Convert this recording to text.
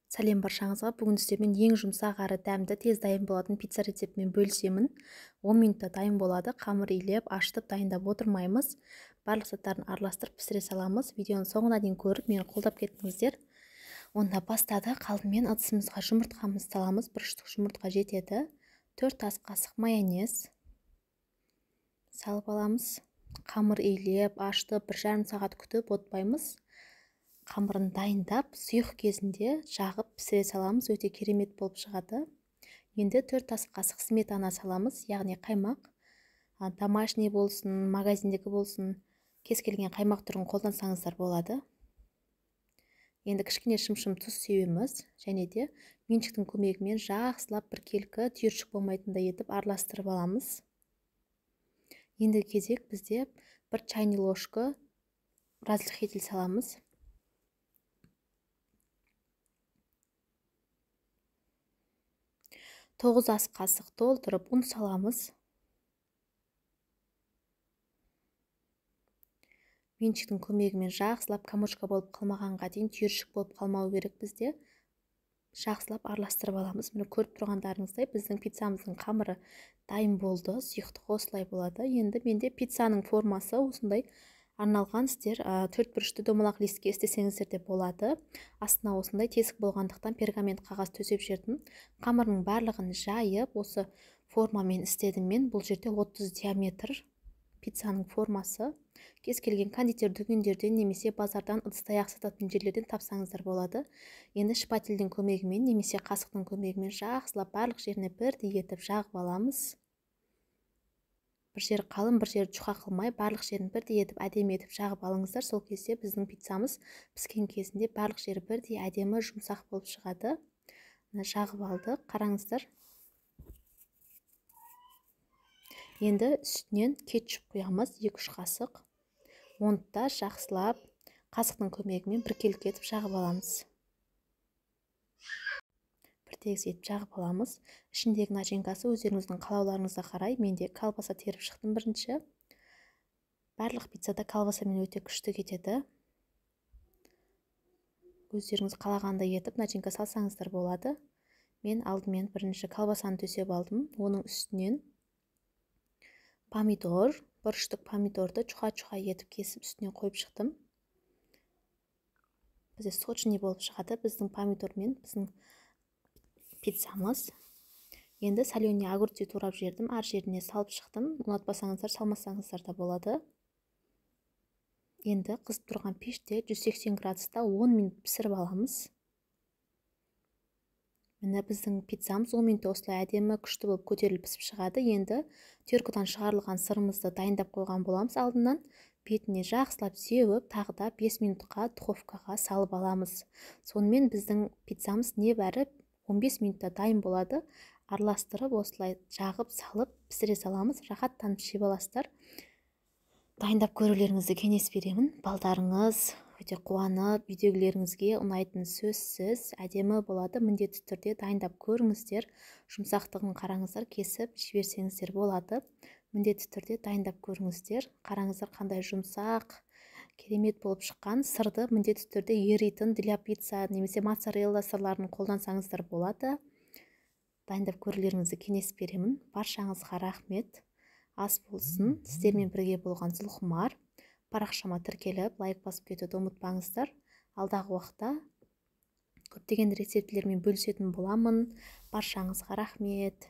Сәлем баршаңызға. Бүгін сіздермен ең жұмсақ әрі дәмді, тез дайын болатын пицца рецептімен бөлісемін. 10 минутта дайын болады. Қамыр илеп, ашытып дайындап отырмаймыз. Барлық заттарын араластырып пісіре саламыз. Видеоны соңына дейін көріп, мені қолдап кеттіңіздер. Онда бастадық. Алдымен ыдысымызға жұмыртқамызды саламыз. 1 штук жұмыртқа жетеді. 4 ас қасық майонез салып аламыз. Қамыр илеп, ашытып 1,5 сағат күтіп отпаймыз. Қамырын дайындап, сұйық кезінде жағып пісіре саламыз. Өте керемет болып шығады. Енді 4 ас қасық сметана саламыз, яғни қаймақ. Домашний болсын, магазиндегі болсын, кез келген қаймақ түрін қолдансаңыздар болады. Енді кішкене шым-шым тұз себеміз, және де меншіктің көмегімен жақсылап біркелкі түйіршік болмайтындай етіп араластырып аламыз. Енді кезек бізде 1 чайный ложка разрыхлитель саламыз. 9 ас қасық толтырып ұн саламыз. Меншіктің көмегімен жақсылап комочка болып қалмағанға дейін, түйіршік болып қалмау керек бізде. Жақсылап араластырып аламыз. Міне көріп тұрғандарыңыздай біздің пиццамыздың қамыры дайын болды. Сұйықтығы осылай болады. Енді менде пиццаның формасы осындай арналған. Сіздер 4 бұрышты домалақ листке істесеңіздер де болады. Астына осындай тесік болғандықтан пергамент қағаз төсеп жердім. Қамырның барлығын жайып, осы формамен істедім мен. Бұл жерде 30 диаметр пиццаның формасы. Кез келген кондитер дүкендерден немесе базардан ыдыс-таяқ сататын жерлерден тапсаңыздар болады. Енді шпательдің көмегімен немесе қасықтың көмегімен жақсылап барлық жеріне бірдей етіп жағып аламыз. Бір жері қалың, бір жері жұқа қылмай, барлық жерін бірдей етіп әдемі етіп жағып алыңыздар. Сол кезде біздің пиццамыз піскен кезінде барлық жері бірдей әдемі жұмсақ болып шығады. Жағып алдық, қараңыздар. Енді үстінен кетчуп құямыз, 2-3 қасық. Оны да жақсылап қасықтың көмегімен біркелкі етіп жағып аламыз. Біртегіс етіп жағып аламыз. Ішіндегі начинкасы өздеріңіздің қалауларыңызға қарай. Менде колбаса теріп шықтым бірінші. Барлық пиццада колбасамен өте күшті кетеді. Өздеріңіз қалағандай етіп начинка салсаңыздар болады. Мен алдымен бірінші колбасаны төсеп алдым. Оның үстінен помидор, 1 штук помидорды чуха-чуха етіп кесіп үстінен қойып шықтым. Бізде сочный болып шығады біздің помидормен, біздің пиццамыз. Енді соленый огурцы турап жердім, ар жеріне салып шықтым. Ұнатпасаңыздар, салмасаңыздар да болады. Енді қызып тұрған пеште 180 градуста 10 минут пісіріп аламыз. Міне біздің пиццамыз 10 минутта осылай әдемі күшті болып көтеріліп пісіп шығады. Енді теркодан шығарылған сырымызды дайындап қойған боламыз алдынан. Бетіне жақсылап сеуіп, тағы да 5 минутқа духовкаға салып аламыз. Сонымен біздің пиццамыз небәрі 15 минутта дайын болады. Араластырып, осылай жағып, салып, пісіре саламыз. Рахаттанып жеп аласыздар. Дайындап көрулеріңізді кеңес беремін. Балдарыңыз өте қуанып, үйдегілеріңізге ұнайтын сөзсіз әдемі болады. Міндетті түрде дайындап көріңіздер. Жұмсақтығын қараңыздар, кесіп жіберсеңіздер болады. Міндетті түрде дайындап көріңіздер. Қараңыздар қандай жұмсақ, керемет болып шыққан. Сырды міндетті түрде еритін для пицца немесе моцарелла сырларын қолдансаңыздар болады. Дайындап көрулеріңізді кеңес беремін. Баршаңызға рахмет. Ас болсын. Сіздермен бірге болған Зұлхұмар. Парақшама тіркеліп, лайк басып кетуді ұмытпаңыздар. Алдағы уақытта көптеген рецептілермен бөлісетін боламын. Баршаңызға рахмет.